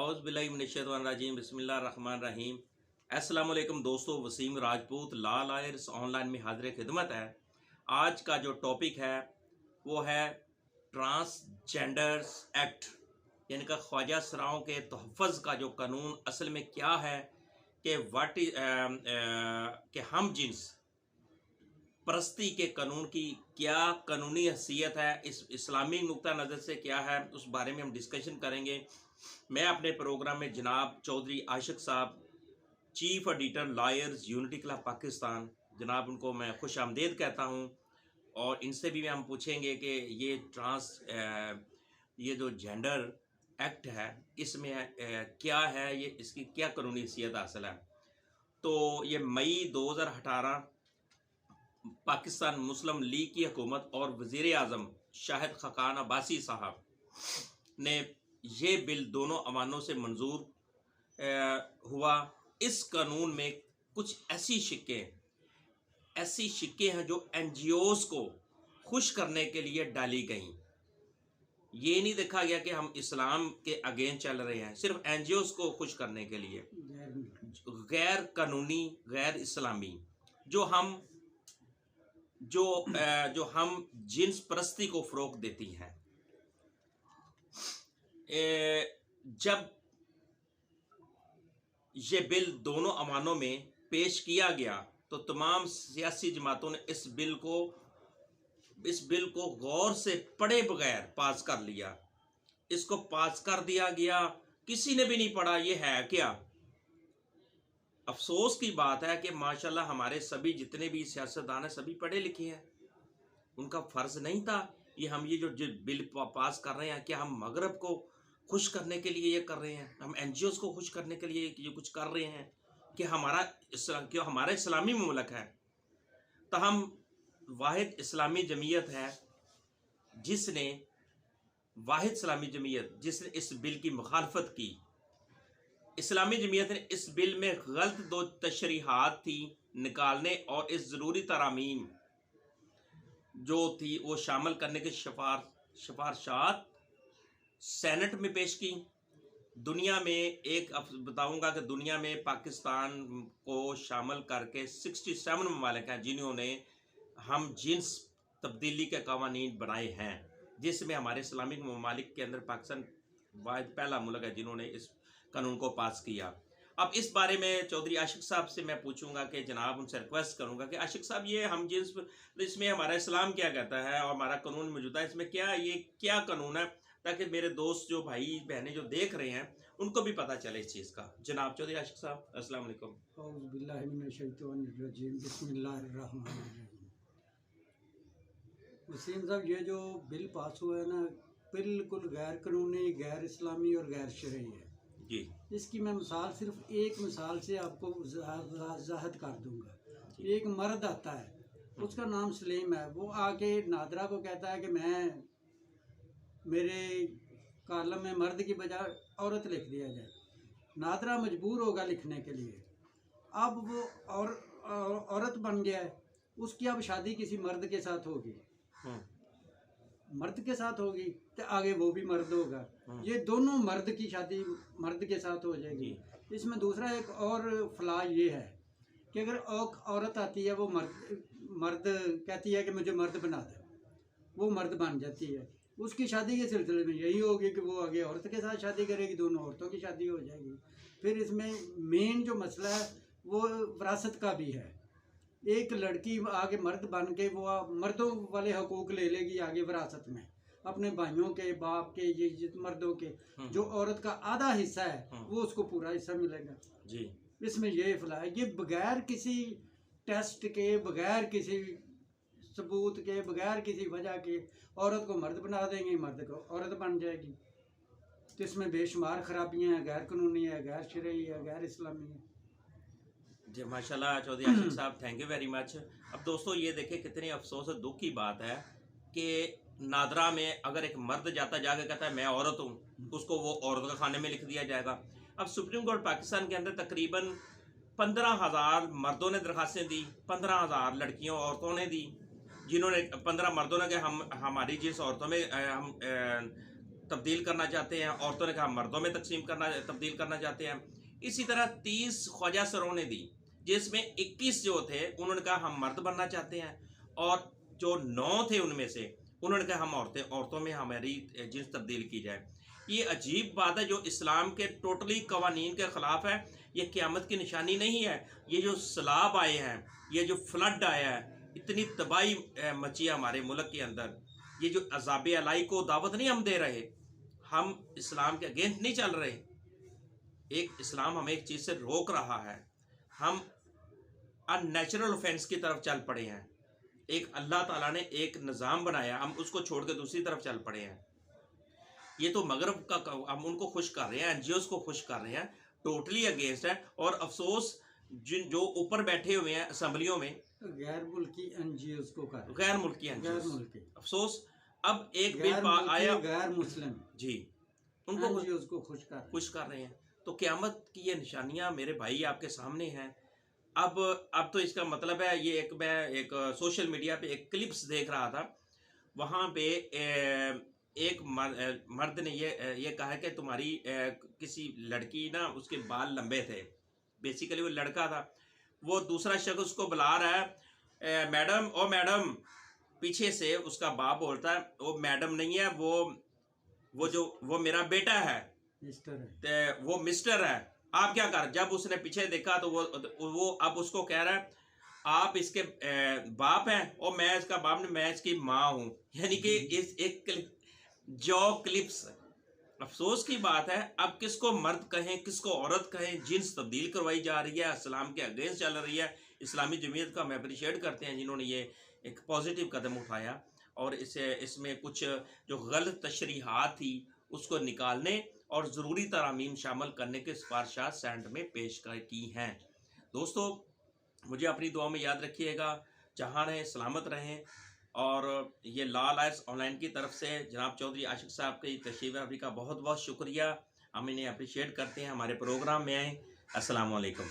औज़ुबिल्लाहिमिनश्शैतानिर्रजीम बिस्मिल्लाहिर्रहमानिर्रहीम। अस्सलाम वालेकुम दोस्तों, वसीम राजपूत ला लॉयर्स ऑनलाइन में हाजिर खिदमत है। आज का जो टॉपिक है वो है ट्रांसजेंडर्स एक्ट, यानी कि ख्वाजा सराओं के तहफ़्फ़ुज़ का जो कानून असल में क्या है कि कि हम जिन्स परस्ती के कानून की क्या कानूनी हैसियत है, इस इस्लामी नुक्ता नज़र से क्या है, उस बारे में हम डिस्कशन करेंगे। मैं अपने प्रोग्राम में जनाब चौधरी आशिक साहब, chief editor lawyers unity club Pakistan, जनाब उनको मैं खुश आमदेद कहता हूँ। और इनसे भी हम पूछेंगे कि ये जो जेंडर एक्ट है इसमें क्या है, ये इसकी क्या कानूनी हैसियत हासिल है। तो ये मई 2018 पाकिस्तान मुस्लिम लीग की हुकूमत और वज़ीर आज़म शाहिद खकान अब्बासी साहब ने ये बिल दोनों अवानों से मंजूर हुआ। इस कानून में कुछ ऐसी शिक्के हैं जो NGOs को खुश करने के लिए डाली गई। ये नहीं देखा गया कि हम इस्लाम के अगेंस्ट चल रहे हैं, सिर्फ NGOs को खुश करने के लिए गैर कानूनी, गैर इस्लामी जो हम जिन्स परस्ती को फ़रोग़ देती हैं। जब ये बिल दोनों अवानों में पेश किया गया तो तमाम सियासी जमातों ने इस बिल को गौर से पढ़े बगैर पास कर लिया। इसको पास कर दिया गया, किसी ने भी नहीं पढ़ा ये है क्या। अफसोस की बात है कि माशाल्लाह हमारे सभी जितने भी सियासतदान हैं सभी पढ़े लिखे हैं। उनका फ़र्ज़ नहीं था ये जो बिल पास कर रहे हैं, क्या हम मगरब को खुश करने के लिए ये कर रहे हैं, हम NGOs को खुश करने के लिए ये कुछ कर रहे हैं कि हमारा इस्लामी मुल्क है। तो हम वाहिद इस्लामी जमीयत है जिसने इस बिल की मुखालफत की। इस्लामी जमीयत ने इस बिल में गलत दो तशरीहात थी निकालने और इस ज़रूरी तरामीम जो थी वो शामिल करने की सिफारशात सेनेट में पेश की। दुनिया में बताऊंगा कि दुनिया में पाकिस्तान को शामिल करके 67 ममालिक हैं जिन्होंने हम जिन्स तब्दीली के कवानीन बनाए हैं, जिसमें हमारे इस्लामिक ममालिक के अंदर पाकिस्तान वाहिद पहला मुल्क है जिन्होंने इस कानून को पास किया। अब इस बारे में चौधरी आशिक साहब से मैं पूछूंगा कि जनाब उनसे रिक्वेस्ट करूंगा कि आशिक साहब ये हम जिन्स इसमें हमारा इस्लाम क्या कहता है और हमारा कानून मौजूदा इसमें क्या कानून है, ताकि मेरे दोस्त जो भाई बहनें जो देख रहे हैं उनको भी पता चले इस चीज़ का। जनाब चौधरी आशिक साहब, अस्सलाम वालेकुम। वसीम साहब, ये जो बिल पास हुआ है ना, बिल्कुल गैर कानूनी, गैर इस्लामी और गैर शरई है जी। इसकी मैं सिर्फ एक मिसाल से आपको वजाहत कर दूंगा। एक मर्द आता है, उसका नाम सलीम है, वो आके नादरा को कहता है कि मेरे कॉलम में मर्द की बजाय औरत लिख दिया जाए। नादरा मजबूर होगा लिखने के लिए। अब वो औरत बन गया है, उसकी अब शादी किसी मर्द के साथ होगी, मर्द के साथ होगी तो आगे वो भी मर्द होगा। ये दोनों मर्द की शादी मर्द के साथ हो जाएगी। इसमें दूसरा एक और फला ये है कि अगर औरत आती है, वो मर्द कहती है कि मुझे मर्द बना दे, वो मर्द बन जाती है। उसकी शादी के सिलसिले में यही होगी कि वो आगे औरत के साथ शादी करेगी, दोनों औरतों की शादी हो जाएगी। फिर इसमें मेन जो मसला है वो विरासत का भी है। एक लड़की आगे मर्द बन के वो मर्दों वाले हकूक ले लेगी आगे विरासत में, अपने भाइयों के, बाप के, ये मर्दों के। जो औरत का आधा हिस्सा है वो उसको पूरा हिस्सा मिलेगा जी। इसमें ये फला है, ये बगैर किसी टेस्ट के, बगैर किसी सबूत के, बगैर किसी वजह के औरत को मर्द बना देंगे, मर्द को औरत बन जाएगी। तो इसमें बेशुमार खराबियाँ हैं, गैर कानूनी है, गैर शरई है, गैर इस्लामी है जी। माशाल्लाह चौधरी आशिक साहब, थैंक यू वेरी मच। अब दोस्तों ये देखें कितनी अफसोस और दुख की बात है कि नादरा में अगर एक मर्द जाके कहता है मैं औरत हूँ, उसको वो औरत का खाने में लिख दिया जाएगा। अब सुप्रीम कोर्ट पाकिस्तान के अंदर तकरीबन 15,000 मर्दों ने दरखास्तें दी, 15,000 लड़कियों औरतों ने दी, जिन्होंने 15 मर्दों ने कि हमारी जिस औरतों में हम तब्दील करना चाहते हैं, औरतों ने कहा मर्दों में तब्दील करना चाहते हैं। इसी तरह 30 ख्वाजा सरों ने दी, जिसमें 21 जो थे उन्होंने कहा हम मर्द बनना चाहते हैं, और जो 9 थे उनमें से उन्होंने कहा हम औरतों में हमारी जिन्स तब्दील की जाए। ये अजीब बात है जो इस्लाम के टोटली कवानीन के ख़िलाफ़ है। ये क़यामत की निशानी नहीं है। ये जो सैलाब आए हैं, ये जो फ्लड आया है, इतनी तबाही मची है हमारे मुल्क के अंदर, ये जो अज़ाब अलाई को दावत नहीं हम दे रहे, हम इस्लाम के अगेंस्ट नहीं चल रहे। एक इस्लाम हमें एक चीज़ से रोक रहा है, हम अननेचुरल ऑफेंस की तरफ चल पड़े हैं। एक अल्लाह ताला ने एक निज़ाम बनाया, हम उसको छोड़ के दूसरी तरफ चल पड़े हैं। ये तो मगरब का हम उनको खुश कर रहे हैं, एनजीओज को खुश कर रहे हैं, टोटली अगेंस्ट है। और अफसोस जो ऊपर बैठे हुए हैं असम्बलियों में, गैर मुल्की एनजीओज को कर, गैर मुल्की अफसोस, अब एक बिल आया गैर मुस्लिम जी, उनको एनजीओज को खुश कर रहे हैं। तो क़यामत की ये निशानियां मेरे भाई आपके सामने हैं। अब तो इसका मतलब है, ये मैं एक सोशल मीडिया पे एक क्लिप्स देख रहा था, वहाँ पे एक मर्द ने ये कहा कि तुम्हारी किसी लड़की ना, उसके बाल लंबे थे, बेसिकली वो लड़का था, वो दूसरा शख्स उसको बुला रहा है मैडम, ओ मैडम, पीछे से उसका बाप बोलता है वो मैडम नहीं है, वो मेरा बेटा है, वो मिस्टर है, आप क्या कर। जब उसने पीछे देखा तो वो अब उसको कह रहा है आप इसके बाप हैं और मैं इसका बाप नहीं, मैं इसकी माँ हूँ। यानी कि इस एक जो क्लिप्स, अफसोस की बात है, अब किसको मर्द कहें किसको औरत कहें, जिन्स तब्दील करवाई जा रही है, इस्लाम के अगेंस्ट चल रही है। इस्लामी जमीयत का हम अप्रिशिएट करते हैं जिन्होंने ये एक पॉजिटिव कदम उठाया, और इसमें कुछ जो गलत तशरीहात थी उसको निकालने और ज़रूरी तरामीम शामिल करने के सिफारिशात सेंट में पेश की हैं। दोस्तों, मुझे अपनी दुआ में याद रखिएगा, जहाँ रहें सलामत रहें। और ये लॉ लाइफ्स ऑनलाइन की तरफ से जनाब चौधरी आशिक साहब की तशरीफ़ आवरी का बहुत बहुत शुक्रिया, हम इन्हें अप्रिशिएट करते हैं, हमारे प्रोग्राम में आए। अस्सलाम वालेकुम।